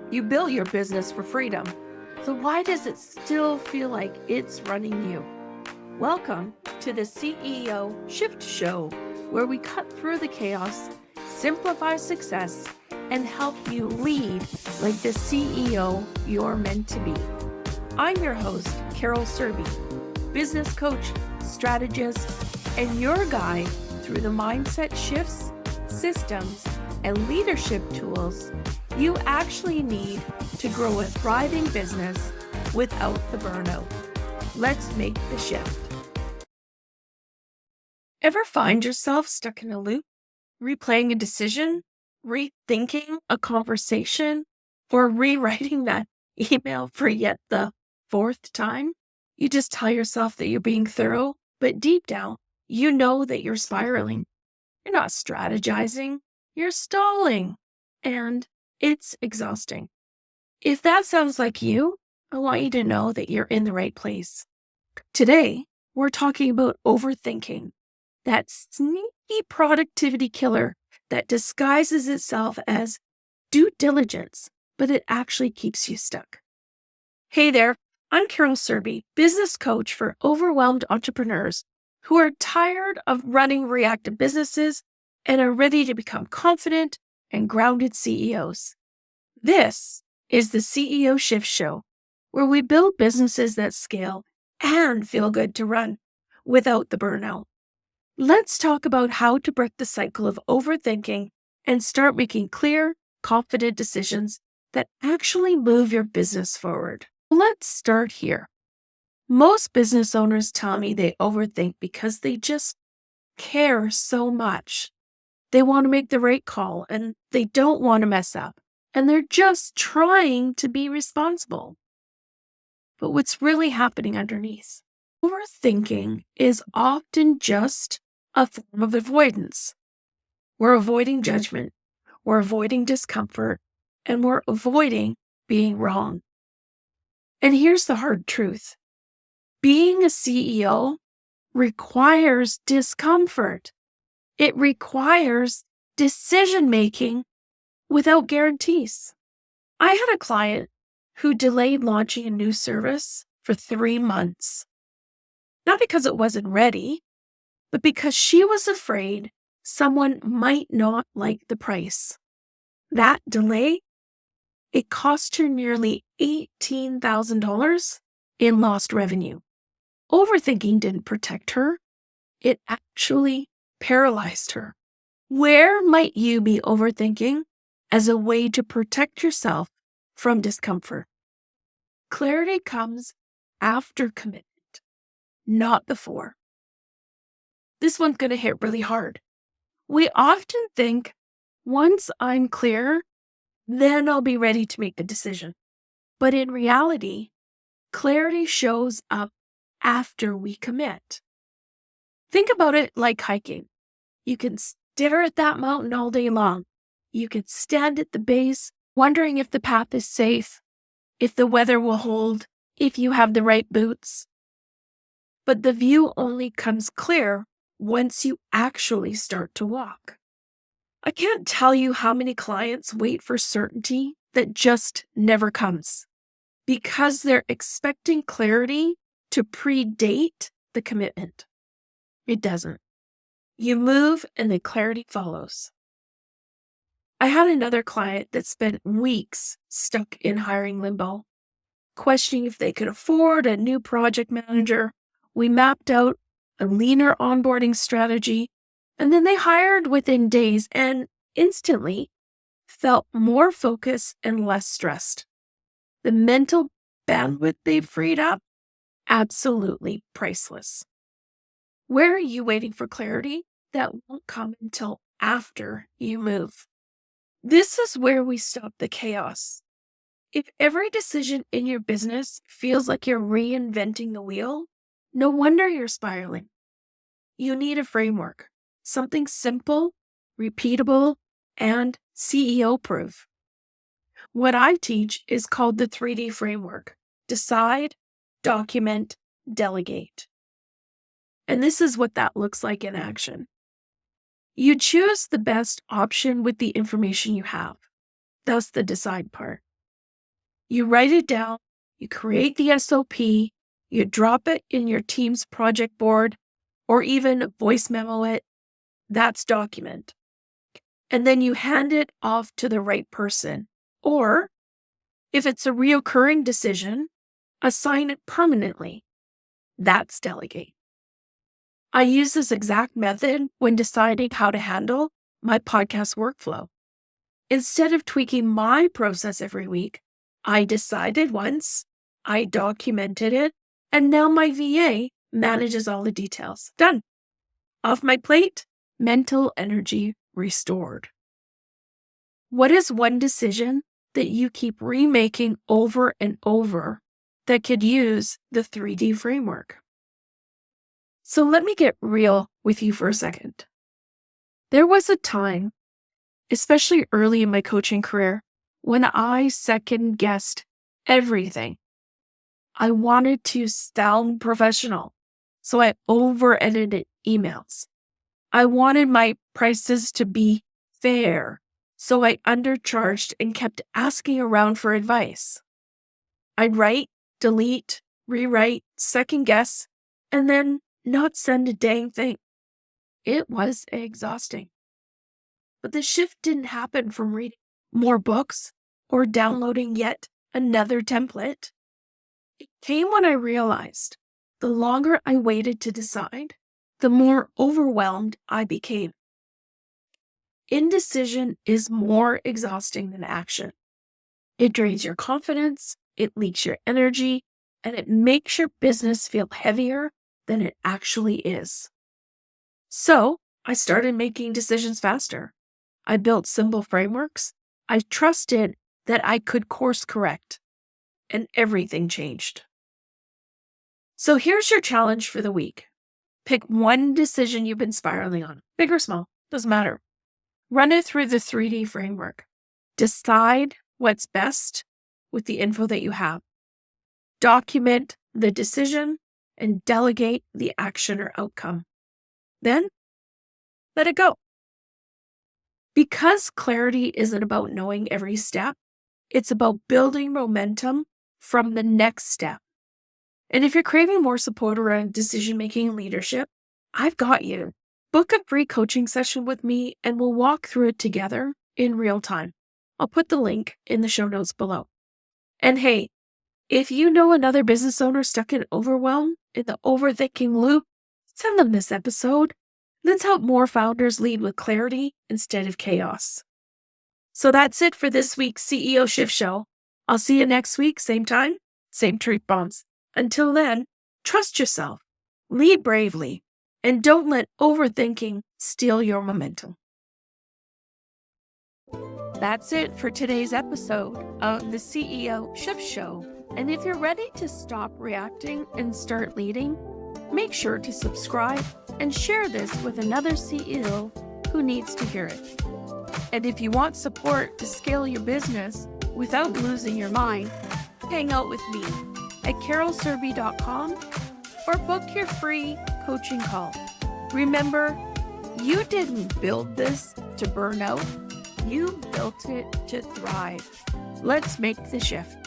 You built your business for freedom. So why does it still feel like it's running you? Welcome to the CEO Shift Show, where we cut through the chaos, simplify success, and help you lead like the CEO you're meant to be. I'm your host, Carol Surbey, business coach, strategist, and your guide through the mindset shifts, systems, and leadership tools you actually need to grow a thriving business without the burnout. Let's make the shift. Ever find yourself stuck in a loop, replaying a decision, rethinking a conversation, or rewriting that email for yet the fourth time? You just tell yourself that you're being thorough, but deep down, you know that you're spiraling. You're not strategizing, you're stalling. And it's exhausting. If that sounds like you, I want you to know that you're in the right place. Today, we're talking about overthinking, that sneaky productivity killer that disguises itself as due diligence, but it actually keeps you stuck. Hey there, I'm Carol Surbey, business coach for overwhelmed entrepreneurs who are tired of running reactive businesses and are ready to become confident and grounded CEOs. This is the CEO Shift Show, where we build businesses that scale and feel good to run without the burnout. Let's talk about how to break the cycle of overthinking and start making clear, confident decisions that actually move your business forward. Let's start here. Most business owners tell me they overthink because they just care so much. They want to make the right call and they don't want to mess up. And they're just trying to be responsible. But what's really happening underneath? Overthinking is often just a form of avoidance. We're avoiding judgment, we're avoiding discomfort, and we're avoiding being wrong. And here's the hard truth. Being a CEO requires discomfort. It requires decision-making without guarantees. I had a client who delayed launching a new service for 3 months. Not because it wasn't ready, but because she was afraid someone might not like the price. That delay, it cost her nearly $18,000 in lost revenue. Overthinking didn't protect her. It actually paralyzed her. Where might you be overthinking as a way to protect yourself from discomfort? Clarity comes after commitment, not before. This one's going to hit really hard. We often think, once I'm clear, then I'll be ready to make the decision. But in reality, clarity shows up after we commit. Think about it like hiking. You can stare at that mountain all day long. You can stand at the base, wondering if the path is safe, if the weather will hold, if you have the right boots. But the view only comes clear once you actually start to walk. I can't tell you how many clients wait for certainty that just never comes because they're expecting clarity to predate the commitment. It doesn't. You move and the clarity follows. I had another client that spent weeks stuck in hiring limbo, questioning if they could afford a new project manager. We mapped out a leaner onboarding strategy, and then they hired within days and instantly felt more focused and less stressed. The mental bandwidth they freed up, absolutely priceless. Where are you waiting for clarity? That won't come until after you move. This is where we stop the chaos. If every decision in your business feels like you're reinventing the wheel, no wonder you're spiraling. You need a framework, something simple, repeatable, and CEO-proof. What I teach is called the 3D framework: decide, document, delegate. And this is what that looks like in action. You choose the best option with the information you have. That's the decide part. You write it down, you create the SOP, you drop it in your team's project board, or even voice memo it. That's document. And then you hand it off to the right person. Or if it's a reoccurring decision, assign it permanently. That's delegate. I use this exact method when deciding how to handle my podcast workflow. Instead of tweaking my process every week, I decided once, I documented it, and now my VA manages all the details. Done. Off my plate, mental energy restored. What is one decision that you keep remaking over and over that could use the 3D framework? So let me get real with you for a second. There was a time, especially early in my coaching career, when I second-guessed everything. I wanted to sound professional, so I over-edited emails. I wanted my prices to be fair, so I undercharged and kept asking around for advice. I'd write, delete, rewrite, second-guess, and then not send a dang thing. It was exhausting. But the shift didn't happen from reading more books or downloading yet another template. It came when I realized the longer I waited to decide, the more overwhelmed I became. Indecision is more exhausting than action. It drains your confidence, it leaks your energy, and it makes your business feel heavier than it actually is. So I started making decisions faster. I built simple frameworks. I trusted that I could course correct, and everything changed. So here's your challenge for the week. Pick one decision you've been spiraling on, big or small, doesn't matter. Run it through the 3D framework. Decide what's best with the info that you have. Document the decision and delegate the action or outcome. Then let it go. Because clarity isn't about knowing every step, it's about building momentum from the next step. And if you're craving more support around decision-making and leadership, I've got you. Book a free coaching session with me and we'll walk through it together in real time. I'll put the link in the show notes below. And hey, if you know another business owner stuck in overwhelm, in the overthinking loop, send them this episode. Let's help more founders lead with clarity instead of chaos. So that's it for this week's CEO Shift Show. I'll see you next week, same time, same truth bombs. Until then, trust yourself, lead bravely, and don't let overthinking steal your momentum. That's it for today's episode of the CEO Shift Show. And if you're ready to stop reacting and start leading, make sure to subscribe and share this with another CEO who needs to hear it. And if you want support to scale your business without losing your mind, hang out with me at carolsurbey.com or book your free coaching call. Remember, you didn't build this to burn out. You built it to thrive. Let's make the shift.